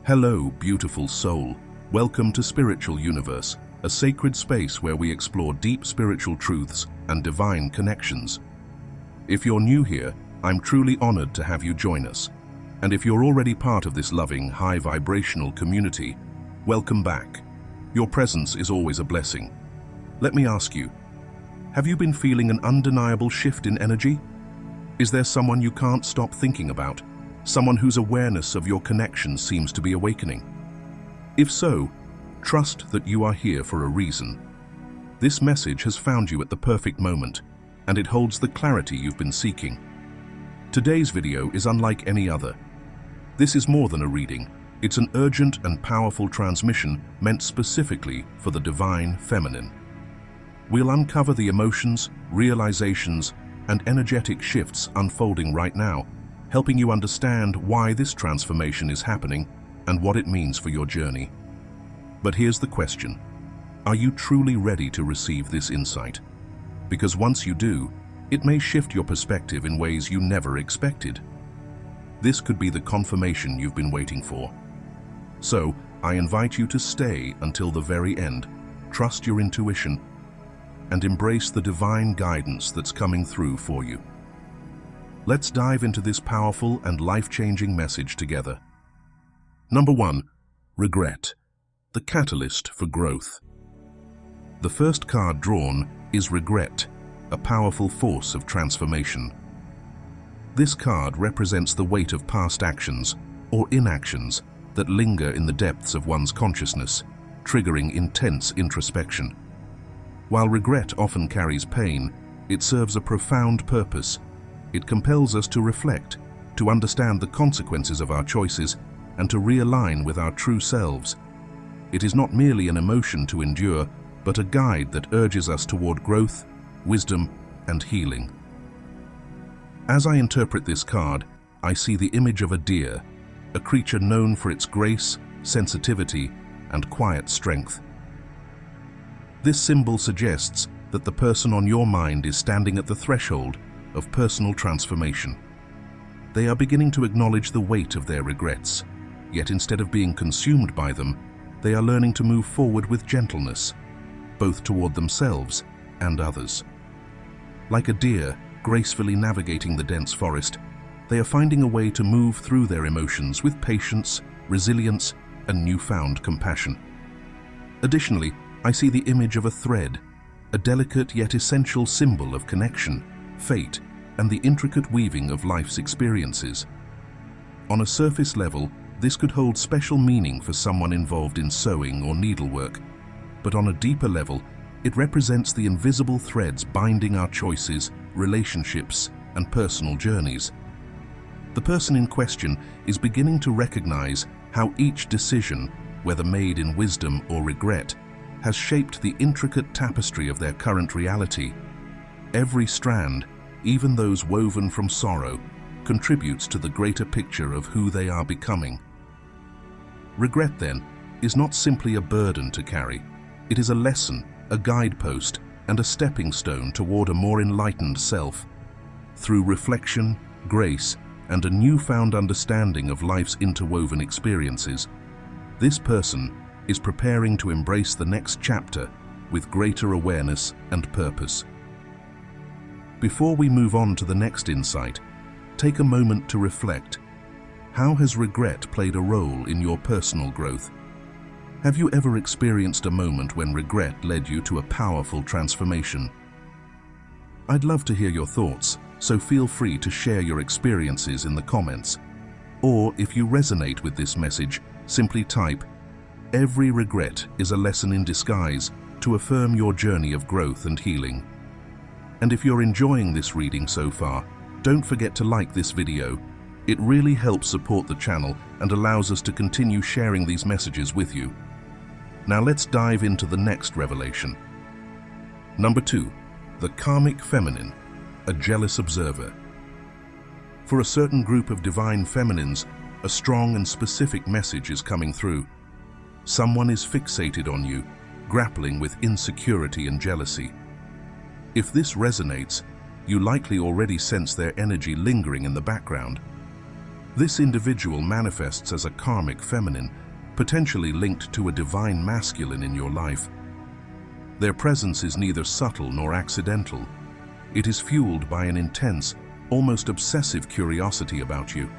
Hello, beautiful soul. Welcome to Spiritual Universe, a sacred space where we explore deep spiritual truths and divine connections. If you're new here, I'm truly honored to have you join us. And if you're already part of this loving, high-vibrational community, welcome back. Your presence is always a blessing. Let me ask you, have you been feeling an undeniable shift in energy? Is there someone you can't stop thinking about? Someone whose awareness of your connection seems to be awakening? If so, trust that you are here for a reason. This message has found you at the perfect moment, and it holds the clarity you've been seeking. Today's video is unlike any other. This is more than a reading. It's an urgent and powerful transmission meant specifically for the divine feminine. We'll uncover the emotions, realizations, and energetic shifts unfolding right now, helping you understand why this transformation is happening and what it means for your journey. But here's the question: are you truly ready to receive this insight? Because once you do, it may shift your perspective in ways you never expected. This could be the confirmation you've been waiting for. So, I invite you to stay until the very end, trust your intuition, and embrace the divine guidance that's coming through for you. Let's dive into this powerful and life-changing message together. Number 1. Regret, the catalyst for growth. The first card drawn is regret, a powerful force of transformation. This card represents the weight of past actions or inactions that linger in the depths of one's consciousness, triggering intense introspection. While regret often carries pain, it serves a profound purpose. It compels us to reflect, to understand the consequences of our choices, and to realign with our true selves. It is not merely an emotion to endure, but a guide that urges us toward growth, wisdom, and healing. As I interpret this card, I see the image of a deer, a creature known for its grace, sensitivity, and quiet strength. This symbol suggests that the person on your mind is standing at the threshold of personal transformation. They are beginning to acknowledge the weight of their regrets, yet instead of being consumed by them, they are learning to move forward with gentleness, both toward themselves and others. Like a deer gracefully navigating the dense forest, they are finding a way to move through their emotions with patience, resilience, and newfound compassion. Additionally, I see the image of a thread, a delicate yet essential symbol of connection, fate, and the intricate weaving of life's experiences. On a surface level, this could hold special meaning for someone involved in sewing or needlework, but on a deeper level, it represents the invisible threads binding our choices, relationships, and personal journeys. The person in question is beginning to recognize how each decision, whether made in wisdom or regret, has shaped the intricate tapestry of their current reality. Every strand, even those woven from sorrow, contributes to the greater picture of who they are becoming. Regret, then, is not simply a burden to carry. It is a lesson, a guidepost, and a stepping stone toward a more enlightened self. Through reflection, grace, and a newfound understanding of life's interwoven experiences, this person is preparing to embrace the next chapter with greater awareness and purpose. Before we move on to the next insight, take a moment to reflect. How has regret played a role in your personal growth? Have you ever experienced a moment when regret led you to a powerful transformation? I'd love to hear your thoughts, so feel free to share your experiences in the comments. Or if you resonate with this message, simply type, "Every regret is a lesson in disguise," to affirm your journey of growth and healing. And if you're enjoying this reading so far, don't forget to like this video. It really helps support the channel and allows us to continue sharing these messages with you. Now let's dive into the next revelation. Number 2. The karmic feminine, a jealous observer. For a certain group of divine feminines, a strong and specific message is coming through. Someone is fixated on you, grappling with insecurity and jealousy. If this resonates, you likely already sense their energy lingering in the background. This individual manifests as a karmic feminine, potentially linked to a divine masculine in your life. Their presence is neither subtle nor accidental. It is fueled by an intense, almost obsessive curiosity about you.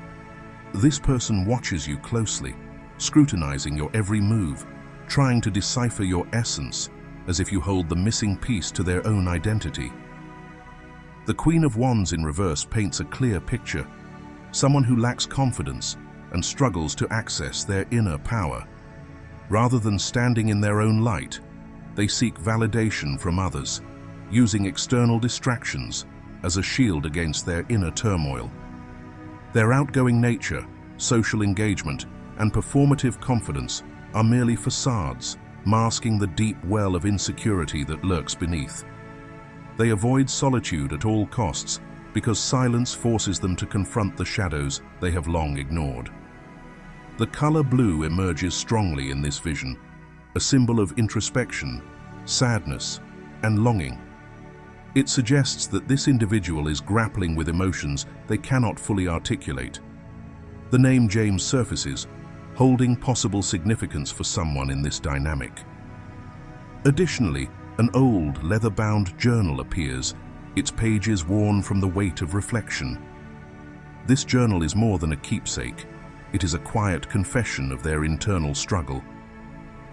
This person watches you closely, scrutinizing your every move, trying to decipher your essence, as if you hold the missing piece to their own identity. The Queen of Wands in reverse paints a clear picture, someone who lacks confidence and struggles to access their inner power. Rather than standing in their own light, they seek validation from others, using external distractions as a shield against their inner turmoil. Their outgoing nature, social engagement, and performative confidence are merely facades, masking the deep well of insecurity that lurks beneath. They avoid solitude at all costs because silence forces them to confront the shadows they have long ignored. The color blue emerges strongly in this vision, a symbol of introspection, sadness, and longing. It suggests that this individual is grappling with emotions they cannot fully articulate. The name James surfaces, holding possible significance for someone in this dynamic. Additionally, an old leather-bound journal appears, its pages worn from the weight of reflection. This journal is more than a keepsake. It is a quiet confession of their internal struggle.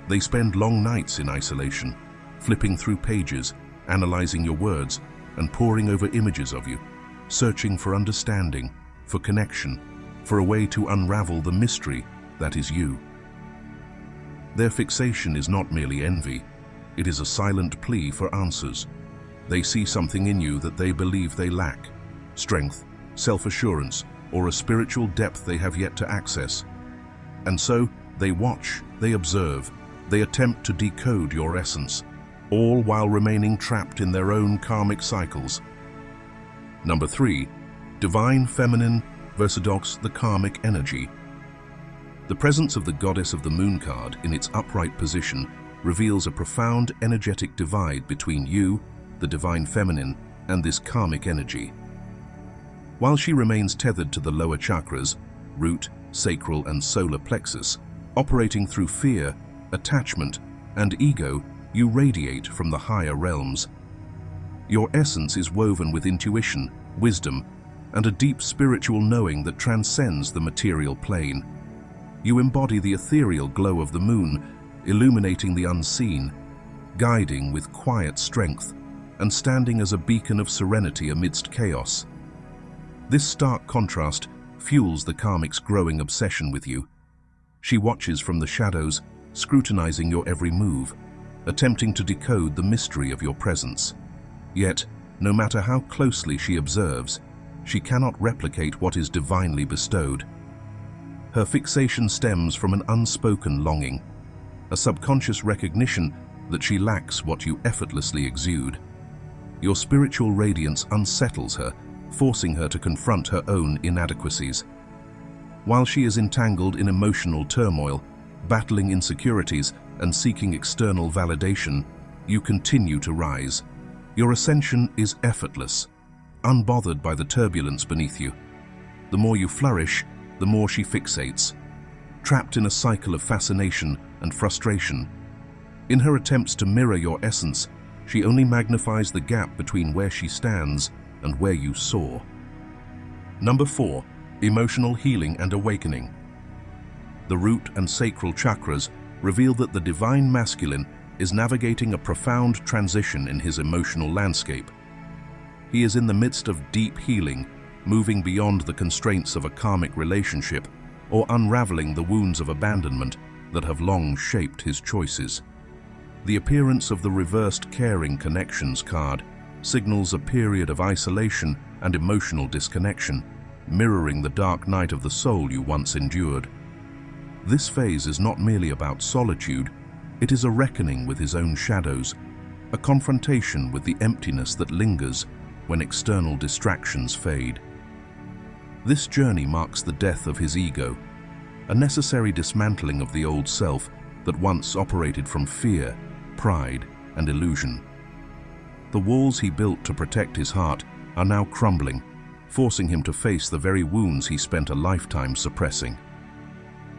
They spend long nights in isolation, flipping through pages, analyzing your words, and poring over images of you, searching for understanding, for connection, for a way to unravel the mystery that is you. Their fixation is not merely envy, it is a silent plea for answers. They see something in you that they believe they lack: strength, self-assurance, or a spiritual depth they have yet to access. And so, they watch, they observe, they attempt to decode your essence, all while remaining trapped in their own karmic cycles. Number 3. Divine Feminine versus the karmic energy. The presence of the Goddess of the Moon card in its upright position reveals a profound energetic divide between you, the Divine Feminine, and this karmic energy. While she remains tethered to the lower chakras, root, sacral, and solar plexus, operating through fear, attachment, and ego, you radiate from the higher realms. Your essence is woven with intuition, wisdom, and a deep spiritual knowing that transcends the material plane. You embody the ethereal glow of the moon, illuminating the unseen, guiding with quiet strength, and standing as a beacon of serenity amidst chaos. This stark contrast fuels the karmic's growing obsession with you. She watches from the shadows, scrutinizing your every move, attempting to decode the mystery of your presence. Yet, no matter how closely she observes, she cannot replicate what is divinely bestowed. Her fixation stems from an unspoken longing, a subconscious recognition that she lacks what you effortlessly exude. Your spiritual radiance unsettles her, forcing her to confront her own inadequacies. While she is entangled in emotional turmoil, battling insecurities and seeking external validation, you continue to rise. Your ascension is effortless, unbothered by the turbulence beneath you. The more you flourish, the more she fixates, trapped in a cycle of fascination and frustration. In her attempts to mirror your essence, she only magnifies the gap between where she stands and where you soar. Number 4. Emotional healing and awakening. The root and sacral chakras reveal that the divine masculine is navigating a profound transition in his emotional landscape. He is in the midst of deep healing, moving beyond the constraints of a karmic relationship or unraveling the wounds of abandonment that have long shaped his choices. The appearance of the reversed caring connections card signals a period of isolation and emotional disconnection, mirroring the dark night of the soul you once endured. This phase is not merely about solitude, it is a reckoning with his own shadows, a confrontation with the emptiness that lingers when external distractions fade. This journey marks the death of his ego, a necessary dismantling of the old self that once operated from fear, pride, and illusion. The walls he built to protect his heart are now crumbling, forcing him to face the very wounds he spent a lifetime suppressing.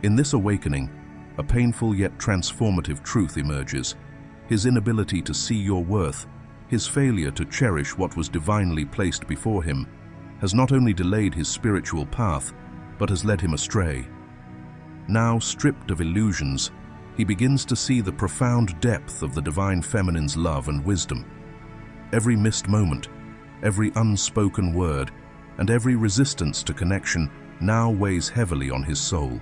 In this awakening, a painful yet transformative truth emerges: his inability to see your worth, his failure to cherish what was divinely placed before him, has not only delayed his spiritual path, but has led him astray. Now stripped of illusions, he begins to see the profound depth of the divine feminine's love and wisdom. Every missed moment, every unspoken word, and every resistance to connection now weighs heavily on his soul.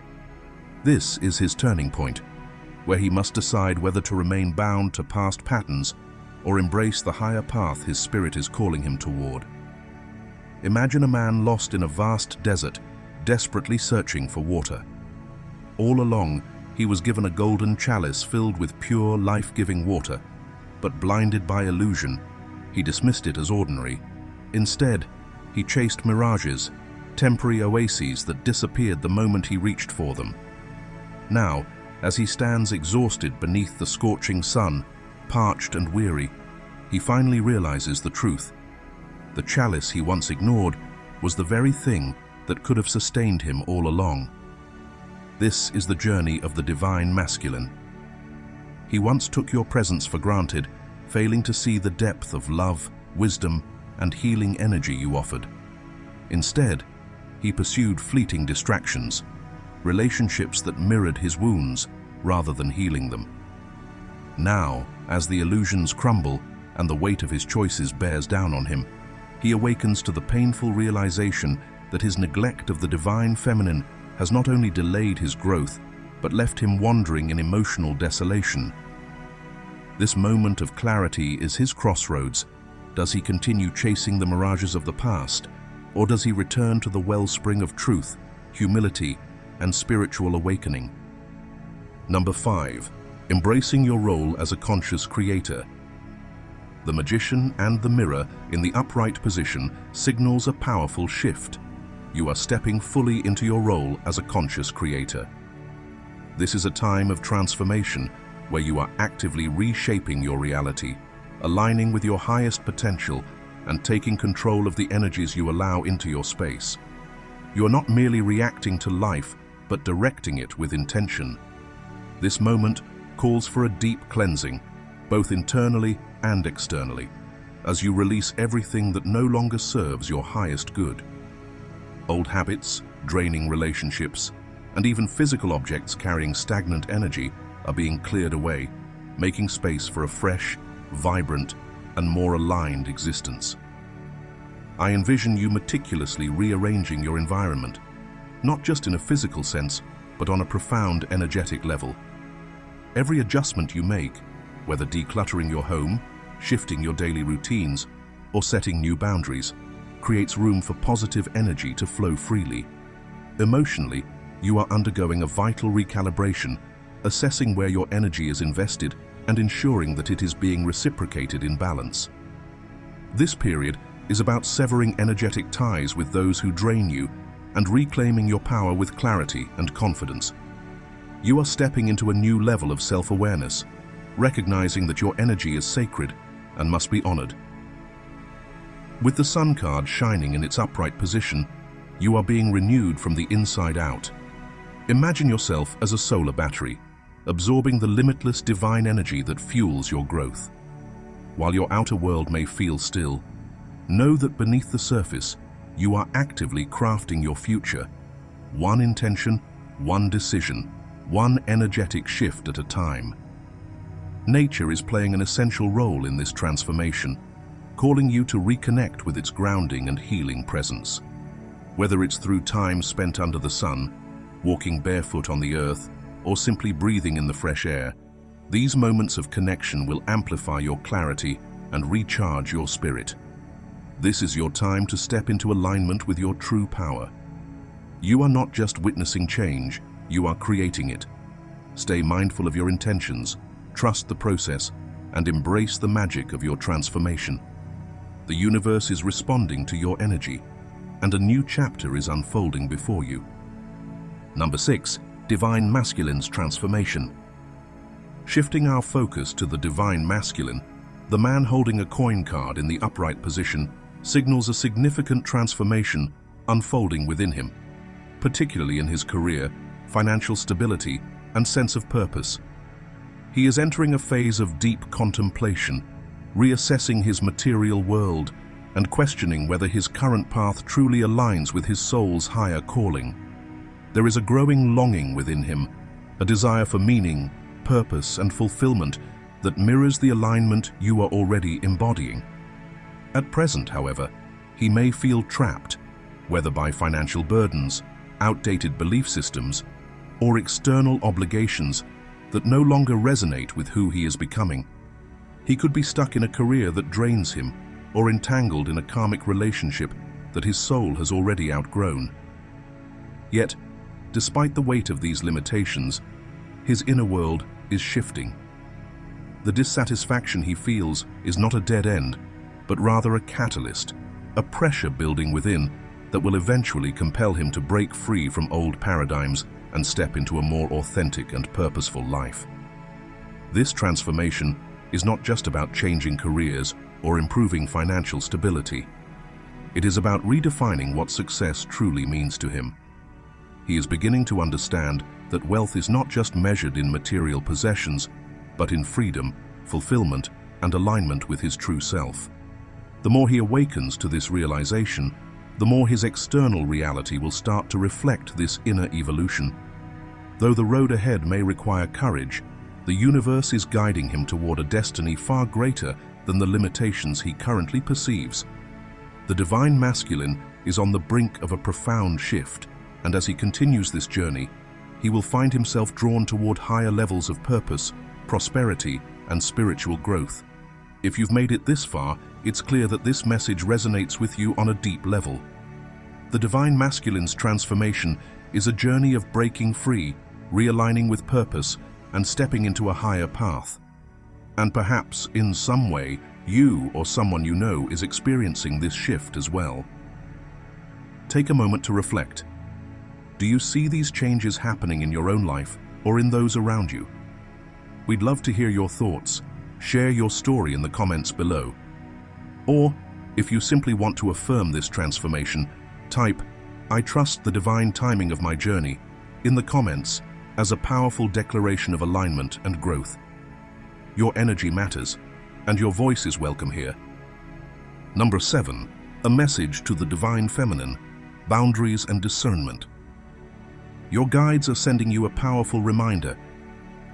This is his turning point, where he must decide whether to remain bound to past patterns or embrace the higher path his spirit is calling him toward. Imagine a man lost in a vast desert, desperately searching for water. All along, he was given a golden chalice filled with pure, life-giving water, but blinded by illusion, he dismissed it as ordinary. Instead, he chased mirages, temporary oases that disappeared the moment he reached for them. Now, as he stands exhausted beneath the scorching sun, parched and weary, he finally realizes the truth. The chalice he once ignored was the very thing that could have sustained him all along. This is the journey of the divine masculine. He once took your presence for granted, failing to see the depth of love, wisdom, and healing energy you offered. Instead, he pursued fleeting distractions, relationships that mirrored his wounds rather than healing them. Now, as the illusions crumble and the weight of his choices bears down on him, he awakens to the painful realization that his neglect of the divine feminine has not only delayed his growth, but left him wandering in emotional desolation. This moment of clarity is his crossroads. Does he continue chasing the mirages of the past, or does he return to the wellspring of truth, humility, and spiritual awakening? Number 5. Embracing your role as a conscious creator. The magician and the mirror in the upright position signals a powerful shift. You are stepping fully into your role as a conscious creator. This is a time of transformation where you are actively reshaping your reality, aligning with your highest potential and taking control of the energies you allow into your space. You are not merely reacting to life, but directing it with intention. This moment calls for a deep cleansing, both internally and externally, as you release everything that no longer serves your highest good. Old habits, draining relationships, and even physical objects carrying stagnant energy are being cleared away, making space for a fresh, vibrant, and more aligned existence. I envision you meticulously rearranging your environment, not just in a physical sense, but on a profound energetic level. Every adjustment you make, whether decluttering your home, shifting your daily routines, or setting new boundaries, creates room for positive energy to flow freely. Emotionally, you are undergoing a vital recalibration, assessing where your energy is invested and ensuring that it is being reciprocated in balance. This period is about severing energetic ties with those who drain you and reclaiming your power with clarity and confidence. You are stepping into a new level of self-awareness, recognizing that your energy is sacred and must be honored. With the Sun card shining in its upright position, you are being renewed from the inside out. Imagine yourself as a solar battery, absorbing the limitless divine energy that fuels your growth. While your outer world may feel still, know that beneath the surface, you are actively crafting your future. One intention, one decision, one energetic shift at a time. Nature is playing an essential role in this transformation, calling you to reconnect with its grounding and healing presence. Whether it's through time spent under the sun, walking barefoot on the earth, or simply breathing in the fresh air, these moments of connection will amplify your clarity and recharge your spirit. This is your time to step into alignment with your true power. You are not just witnessing change, you are creating it. Stay mindful of your intentions, trust the process, and embrace the magic of your transformation. The universe is responding to your energy, and a new chapter is unfolding before you. Number 6. Divine Masculine's transformation. Shifting our focus to the divine masculine, the man holding a coin card in the upright position signals a significant transformation unfolding within him, particularly in his career, financial stability, and sense of purpose. He is entering a phase of deep contemplation, reassessing his material world and questioning whether his current path truly aligns with his soul's higher calling. There is a growing longing within him, a desire for meaning, purpose, and fulfillment that mirrors the alignment you are already embodying. At present, however, he may feel trapped, whether by financial burdens, outdated belief systems, or external obligations that no longer resonate with who he is becoming. He could be stuck in a career that drains him, or entangled in a karmic relationship that his soul has already outgrown. Yet, despite the weight of these limitations, his inner world is shifting. The dissatisfaction he feels is not a dead end, but rather a catalyst, a pressure building within that will eventually compel him to break free from old paradigms and step into a more authentic and purposeful life. This transformation is not just about changing careers or improving financial stability. It is about redefining what success truly means to him. He is beginning to understand that wealth is not just measured in material possessions, but in freedom, fulfillment, and alignment with his true self. The more he awakens to this realization, the more his external reality will start to reflect this inner evolution. Though the road ahead may require courage, the universe is guiding him toward a destiny far greater than the limitations he currently perceives. The divine masculine is on the brink of a profound shift, and as he continues this journey, he will find himself drawn toward higher levels of purpose, prosperity, and spiritual growth. If you've made it this far, it's clear that this message resonates with you on a deep level. The divine masculine's transformation is a journey of breaking free, realigning with purpose, and stepping into a higher path. And perhaps, in some way, you or someone you know is experiencing this shift as well. Take a moment to reflect. Do you see these changes happening in your own life or in those around you? We'd love to hear your thoughts. Share your story in the comments below. Or, if you simply want to affirm this transformation, type, "I trust the divine timing of my journey," in the comments as a powerful declaration of alignment and growth. Your energy matters, and your voice is welcome here. Number 7, a message to the divine feminine, boundaries and discernment. Your guides are sending you a powerful reminder.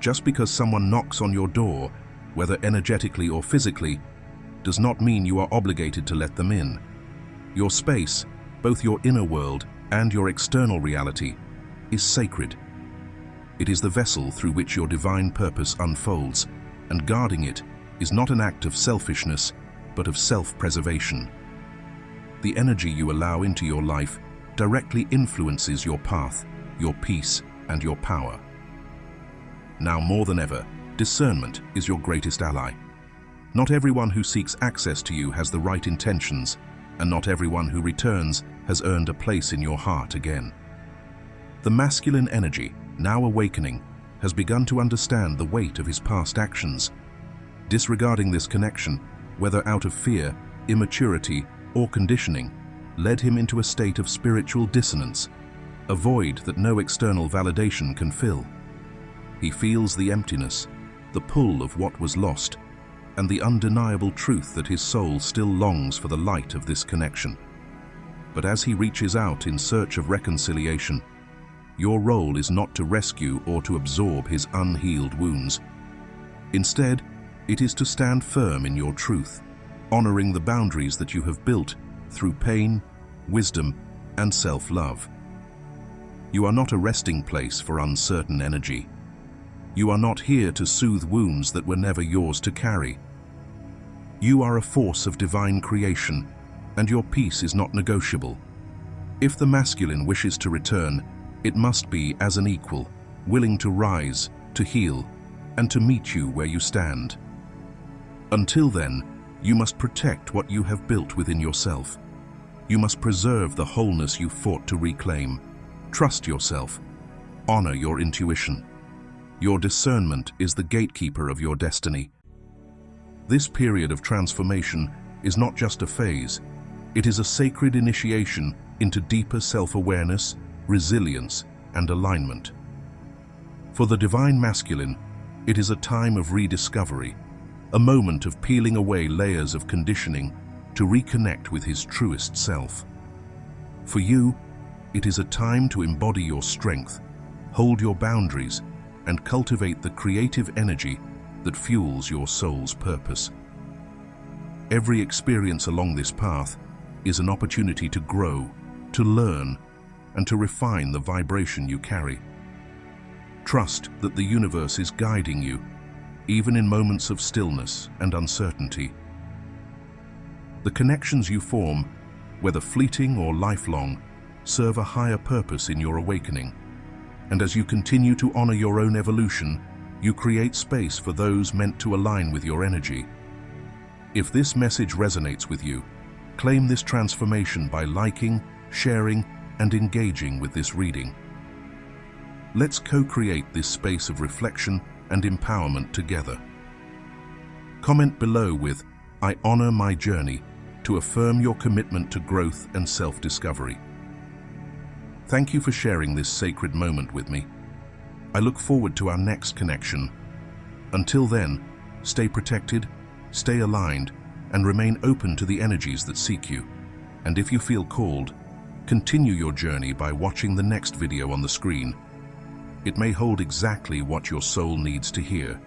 Just because someone knocks on your door, whether energetically or physically, does not mean you are obligated to let them in. Your space, both your inner world and your external reality, is sacred. It is the vessel through which your divine purpose unfolds, and guarding it is not an act of selfishness, but of self-preservation. The energy you allow into your life directly influences your path, your peace, and your power. Now more than ever, discernment is your greatest ally. Not everyone who seeks access to you has the right intentions, and not everyone who returns has earned a place in your heart again. The masculine energy, now awakening, has begun to understand the weight of his past actions. Disregarding this connection, whether out of fear, immaturity, or conditioning, led him into a state of spiritual dissonance, a void that no external validation can fill. He feels the emptiness, the pull of what was lost, and the undeniable truth that his soul still longs for the light of this connection. But as he reaches out in search of reconciliation, your role is not to rescue or to absorb his unhealed wounds. Instead, it is to stand firm in your truth, honoring the boundaries that you have built through pain, wisdom, and self-love. You are not a resting place for uncertain energy. You are not here to soothe wounds that were never yours to carry. You are a force of divine creation, and your peace is not negotiable. If the masculine wishes to return, it must be as an equal, willing to rise, to heal, and to meet you where you stand. Until then, you must protect what you have built within yourself. You must preserve the wholeness you fought to reclaim. Trust yourself. Honor your intuition. Your discernment is the gatekeeper of your destiny. This period of transformation is not just a phase. It is a sacred initiation into deeper self-awareness, resilience, and alignment. For the divine masculine, it is a time of rediscovery, a moment of peeling away layers of conditioning to reconnect with his truest self. For you, it is a time to embody your strength, hold your boundaries, and cultivate the creative energy that fuels your soul's purpose. Every experience along this path is an opportunity to grow, to learn, and to refine the vibration you carry. Trust that the universe is guiding you, even in moments of stillness and uncertainty. The connections you form, whether fleeting or lifelong, serve a higher purpose in your awakening. And as you continue to honor your own evolution, you create space for those meant to align with your energy. If this message resonates with you, claim this transformation by liking, sharing, and engaging with this reading. Let's co-create this space of reflection and empowerment together. Comment below with "I honor my journey" to affirm your commitment to growth and self-discovery. Thank you for sharing this sacred moment with me. I look forward to our next connection. Until then, stay protected, stay aligned, and remain open to the energies that seek you. And if you feel called, continue your journey by watching the next video on the screen. It may hold exactly what your soul needs to hear.